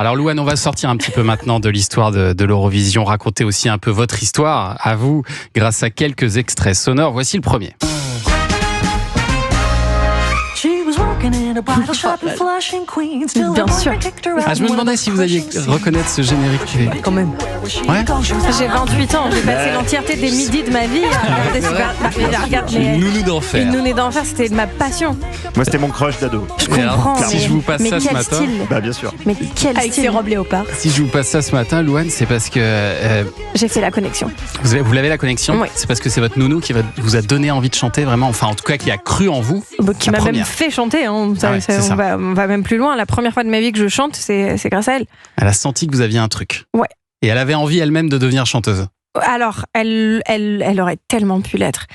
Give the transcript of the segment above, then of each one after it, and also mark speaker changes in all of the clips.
Speaker 1: Alors Louane, on va sortir un petit peu maintenant de l'histoire de l'Eurovision, raconter aussi un peu votre histoire à vous grâce à quelques extraits sonores. Voici le premier.
Speaker 2: Bien sûr.
Speaker 1: Ah, je me demandais si vous alliez reconnaître ce générique.
Speaker 2: Quand même.
Speaker 1: Ouais.
Speaker 2: J'ai 28 ans, j'ai passé l'entièreté des midis de ma vie à regarder
Speaker 1: Une nounou d'enfer.
Speaker 2: Une nounou d'enfer, c'était ma passion.
Speaker 3: Moi, c'était mon crush d'ado.
Speaker 2: Je
Speaker 1: Et alors,
Speaker 2: comprends.
Speaker 1: si je vous passe
Speaker 2: mais
Speaker 1: ça ce
Speaker 2: quel
Speaker 1: matin,
Speaker 2: style.
Speaker 3: Bah, bien sûr.
Speaker 2: Mais quel
Speaker 4: Avec ses
Speaker 2: style.
Speaker 4: robes léopard.
Speaker 1: Si je vous passe ça ce matin, Louane, c'est parce que
Speaker 2: J'ai fait la connexion.
Speaker 1: vous l'avez la connexion.
Speaker 2: Oui.
Speaker 1: C'est parce que c'est votre nounou qui vous a donné envie de chanter vraiment. Enfin, en tout cas, qui a cru en vous.
Speaker 2: Qui
Speaker 1: La
Speaker 2: m'a même
Speaker 1: première.
Speaker 2: fait chanter. Hein.
Speaker 1: Ah ouais, c'est ça.
Speaker 2: On va même plus loin. La première fois de ma vie que je chante, c'est grâce à elle.
Speaker 1: Elle a senti que vous aviez un truc.
Speaker 2: Ouais.
Speaker 1: Et elle avait envie elle-même de devenir chanteuse.
Speaker 2: Alors, elle aurait tellement pu l'être.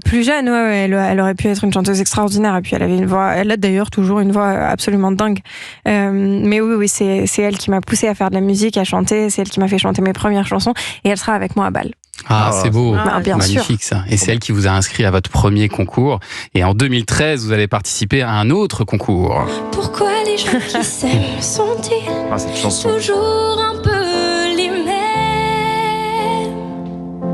Speaker 2: Plus jeune, ouais, elle aurait pu être une chanteuse extraordinaire. Et puis, elle avait une voix. Elle a d'ailleurs toujours une voix absolument dingue. Mais oui, c'est elle qui m'a poussée à faire de la musique, à chanter. C'est elle qui m'a fait chanter mes premières chansons. Et elle sera avec moi à Bâle.
Speaker 1: Ah,
Speaker 3: Ah,
Speaker 1: c'est beau.
Speaker 2: Ah, bien sûr.
Speaker 1: Magnifique ça. Et c'est elle qui vous a inscrit à votre premier concours. Et en 2013, vous allez participer à un autre concours.
Speaker 5: Pourquoi les gens qui s'aiment sont-ils
Speaker 3: Ah, cette chanson.
Speaker 5: toujours un peu les mêmes?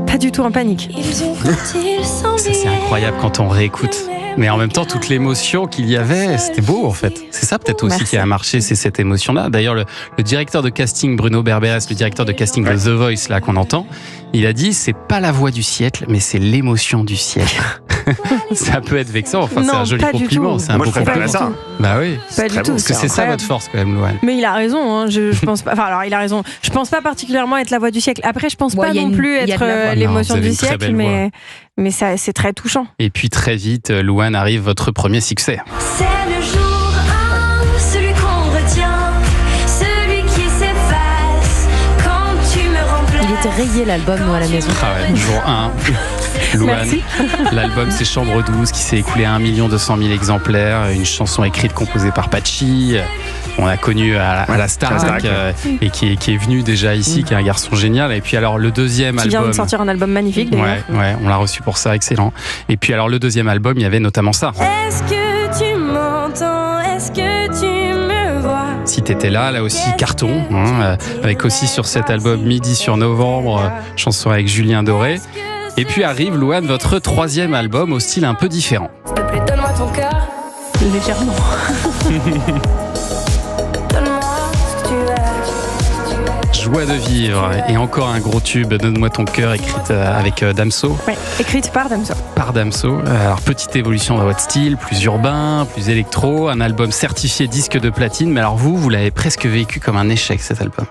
Speaker 2: Pas du tout en panique.
Speaker 5: Ils ont ils s'en
Speaker 1: Ça, c'est incroyable quand on réécoute. Mais en même temps, toute l'émotion qu'il y avait, c'était beau en fait. C'est ça peut-être aussi
Speaker 2: Merci.
Speaker 1: qui a marché, c'est cette émotion-là. D'ailleurs, le directeur de casting, Bruno Berberes, le directeur de casting de The Voice, là qu'on entend, il a dit, c'est pas la voix du siècle, mais c'est l'émotion du siècle. Ça peut être vexant, enfin c'est
Speaker 2: Non,
Speaker 1: un joli
Speaker 2: pas du
Speaker 1: compliment,
Speaker 2: tout.
Speaker 1: c'est un
Speaker 3: Moi,
Speaker 1: beau
Speaker 3: je préfère
Speaker 1: compliment.
Speaker 3: ça.
Speaker 1: Bah oui.
Speaker 2: Pas du
Speaker 3: très
Speaker 2: tout.
Speaker 3: beau.
Speaker 1: Parce que c'est ça
Speaker 2: incroyable.
Speaker 1: votre force quand même, Louane.
Speaker 2: Mais il a raison, hein. Je pense pas. Enfin, alors il a raison. Je pense pas particulièrement être la voix du siècle. Après, je pense
Speaker 4: Bon,
Speaker 2: pas
Speaker 4: il y a
Speaker 2: non
Speaker 4: une-
Speaker 2: plus
Speaker 4: il y a
Speaker 2: être
Speaker 4: de la voix.
Speaker 2: l'émotion
Speaker 1: Non, vous avez
Speaker 2: du
Speaker 1: une très
Speaker 2: siècle,
Speaker 1: belle
Speaker 2: mais ça, c'est très touchant.
Speaker 1: Et puis très vite, Louane arrive votre premier succès.
Speaker 5: C'est le jour 1, celui qu'on retient, celui qui s'efface quand tu me remplaces.
Speaker 4: Il était rayé l'album, nous, à la maison.
Speaker 1: Ah ouais, jour 1. Louane.
Speaker 2: Merci.
Speaker 1: L'album c'est Chambre 12 qui s'est écoulé à 1 200 000 exemplaires, une chanson écrite, composée par Patchy. On a connu à la Starac,
Speaker 3: Starac,
Speaker 1: et qui est venu déjà ici, qui est un garçon génial. Et puis alors le deuxième
Speaker 2: Qui vient
Speaker 1: album.
Speaker 2: de sortir un album magnifique d'ailleurs.
Speaker 1: Ouais, on l'a reçu pour ça, excellent. Et puis alors le deuxième album, il y avait notamment ça.
Speaker 5: Est-ce que tu m'entends? Est-ce que tu me vois?
Speaker 1: Si t'étais là aussi carton, hein, avec aussi sur cet album Midi sur Novembre, chanson avec Julien Doré. Et puis arrive Louane, votre troisième album au style un peu différent.
Speaker 5: S'il te plaît, donne-moi ton cœur,
Speaker 2: Légèrement.
Speaker 5: donne-moi ce que tu as.
Speaker 1: Joie de vivre et encore un gros tube, Donne-moi ton cœur, écrite avec Damso,
Speaker 2: Ouais, écrite par Damso.
Speaker 1: par Damso. Alors petite évolution dans votre style, plus urbain, plus électro, un album certifié disque de platine. Mais alors vous l'avez presque vécu comme un échec cet album.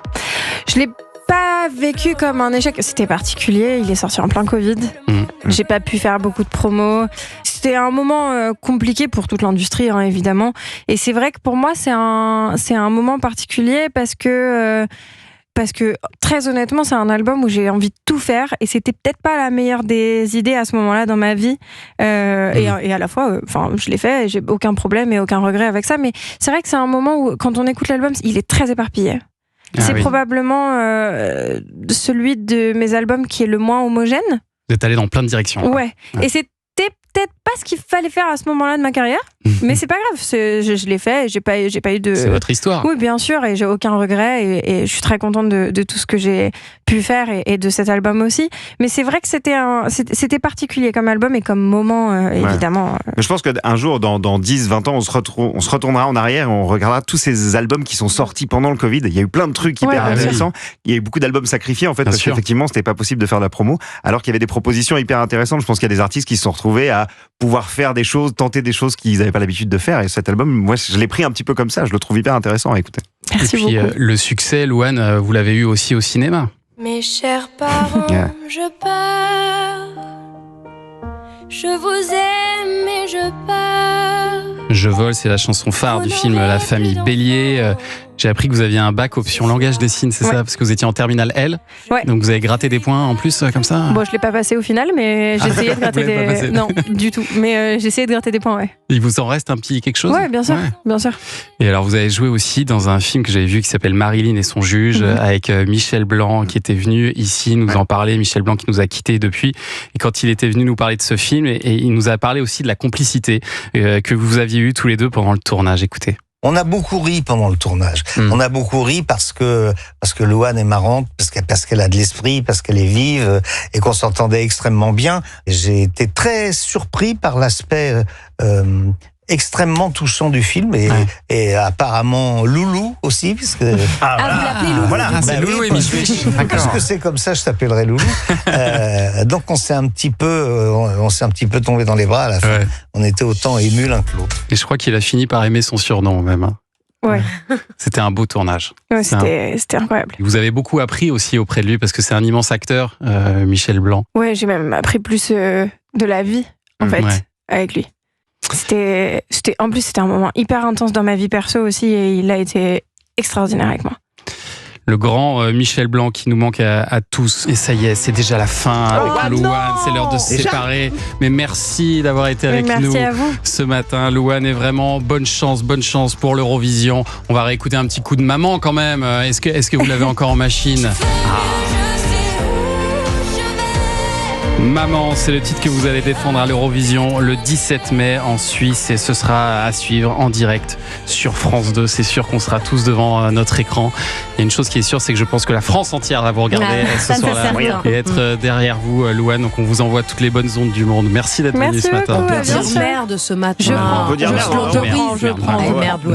Speaker 2: Je l'ai pas vécu comme un échec. C'était particulier. Il est sorti en plein Covid. J'ai pas pu faire beaucoup de promos. C'était un moment compliqué pour toute l'industrie, hein, évidemment. Et c'est vrai que pour moi, c'est un moment particulier parce que très honnêtement, c'est un album où j'ai envie de tout faire et c'était peut-être pas la meilleure des idées à ce moment-là dans ma vie. Et à la fois, je l'ai fait et j'ai aucun problème et aucun regret avec ça. Mais c'est vrai que c'est un moment où, quand on écoute l'album, il est très éparpillé.
Speaker 1: Ah
Speaker 2: C'est
Speaker 1: oui.
Speaker 2: probablement celui de mes albums qui est le moins homogène.
Speaker 1: Vous êtes allé dans plein de directions. quoi.
Speaker 2: Ouais. Et c'était peut-être pas ce qu'il fallait faire à ce moment-là de ma carrière, mais c'est pas grave. Je l'ai fait et j'ai pas eu de.
Speaker 1: C'est votre histoire.
Speaker 2: Oui, bien sûr, et j'ai aucun regret et je suis très contente de tout ce que j'ai pu faire et de cet album aussi. Mais c'est vrai que c'était particulier comme album et comme moment, évidemment.
Speaker 3: Mais je pense qu'un jour, dans 10-20 ans, on se retournera en arrière et on regardera tous ces albums qui sont sortis pendant le Covid. Il y a eu plein de trucs hyper
Speaker 2: Ouais,
Speaker 3: intéressants. Il y a eu beaucoup d'albums sacrifiés, en fait,
Speaker 1: Bien
Speaker 3: parce
Speaker 1: sûr.
Speaker 3: qu'effectivement, c'était pas possible de faire de la promo, alors qu'il y avait des propositions hyper intéressantes. Je pense qu'il y a des artistes qui se sont retrouvés à pouvoir faire des choses, tenter des choses qu'ils n'avaient pas l'habitude de faire. Et cet album, moi, je l'ai pris un petit peu comme ça. Je le trouve hyper intéressant à écouter.
Speaker 2: Merci
Speaker 1: Et puis
Speaker 2: beaucoup.
Speaker 1: le succès, Louane, vous l'avez eu aussi au cinéma.
Speaker 5: Mes chers parents,
Speaker 3: Ouais.
Speaker 5: je pars. Je vous aime et je pars.
Speaker 1: Je vole, c'est la chanson phare du film La Famille Bélier. J'ai appris que vous aviez un bac option langage des signes, c'est
Speaker 2: Ouais.
Speaker 1: ça? Parce que vous étiez en terminale L.
Speaker 2: Ouais.
Speaker 1: Donc vous avez gratté des points en plus, comme ça?
Speaker 2: Bon, je l'ai pas passé au final, mais j'ai
Speaker 1: Ah,
Speaker 2: essayé de
Speaker 1: vous
Speaker 2: gratter
Speaker 1: l'avez pas
Speaker 2: des.
Speaker 1: passé.
Speaker 2: Non, du tout. Mais j'ai essayé de gratter des points, ouais.
Speaker 1: Il vous en reste un petit quelque chose?
Speaker 2: Ouais, bien sûr,
Speaker 1: Ouais.
Speaker 2: bien sûr.
Speaker 1: Et alors vous avez joué aussi dans un film que j'avais vu qui s'appelle Marilyn et son juge, avec Michel Blanc qui était venu ici nous en parler. Michel Blanc qui nous a quittés depuis. Et quand il était venu nous parler de ce film, et il nous a parlé aussi de la complicité que vous aviez eue tous les deux pendant le tournage. Écoutez.
Speaker 6: On a beaucoup ri pendant le tournage. On a beaucoup ri parce que Louane est marrante, parce qu'elle a de l'esprit, parce qu'elle est vive et qu'on s'entendait extrêmement bien. J'ai été très surpris par l'aspect extrêmement touchant du film et apparemment Loulou aussi, puisque
Speaker 4: Vous l'appelez Loulou.
Speaker 6: voilà,
Speaker 1: c'est Loulou et Michouich.
Speaker 6: puisque c'est comme ça, je t'appellerai Loulou. Donc on s'est un petit peu tombé dans les bras à la fin.
Speaker 1: Ouais.
Speaker 6: On était autant émus l'un que l'autre.
Speaker 1: Et je crois qu'il a fini par aimer son surnom même. Hein.
Speaker 2: Ouais.
Speaker 1: C'était un beau tournage.
Speaker 2: Ouais, c'était incroyable.
Speaker 1: Vous avez beaucoup appris aussi auprès de lui parce que c'est un immense acteur, Michel Blanc.
Speaker 2: Ouais, j'ai même appris plus de la vie, en fait,
Speaker 1: Ouais.
Speaker 2: avec lui. En plus, c'était un moment hyper intense dans ma vie perso aussi et il a été extraordinaire avec moi.
Speaker 1: Le grand Michel Blanc qui nous manque à tous. Et ça y est, c'est déjà la fin avec Louane. C'est l'heure de se séparer. Mais merci d'avoir été avec nous
Speaker 2: Merci à vous.
Speaker 1: ce matin. Louane, est vraiment bonne chance pour l'Eurovision. On va réécouter un petit coup de maman quand même. Est-ce que vous l'avez encore en machine? Maman, c'est le titre que vous allez défendre à l'Eurovision le 17 mai en Suisse et ce sera à suivre en direct sur France 2. C'est sûr qu'on sera tous devant notre écran. Il y a une chose qui est sûre, c'est que je pense que la France entière va vous regarder ce soir-là et être derrière vous, Louane. Donc on vous envoie toutes les bonnes ondes du monde. Merci d'être venu ce matin.
Speaker 2: beaucoup,
Speaker 4: On peut
Speaker 2: bien
Speaker 4: dire
Speaker 2: sûr.
Speaker 4: merde ce matin.
Speaker 2: Je prends.
Speaker 3: On peut dire merde.
Speaker 4: Je prends.
Speaker 1: Merde.
Speaker 4: Merde, ouais.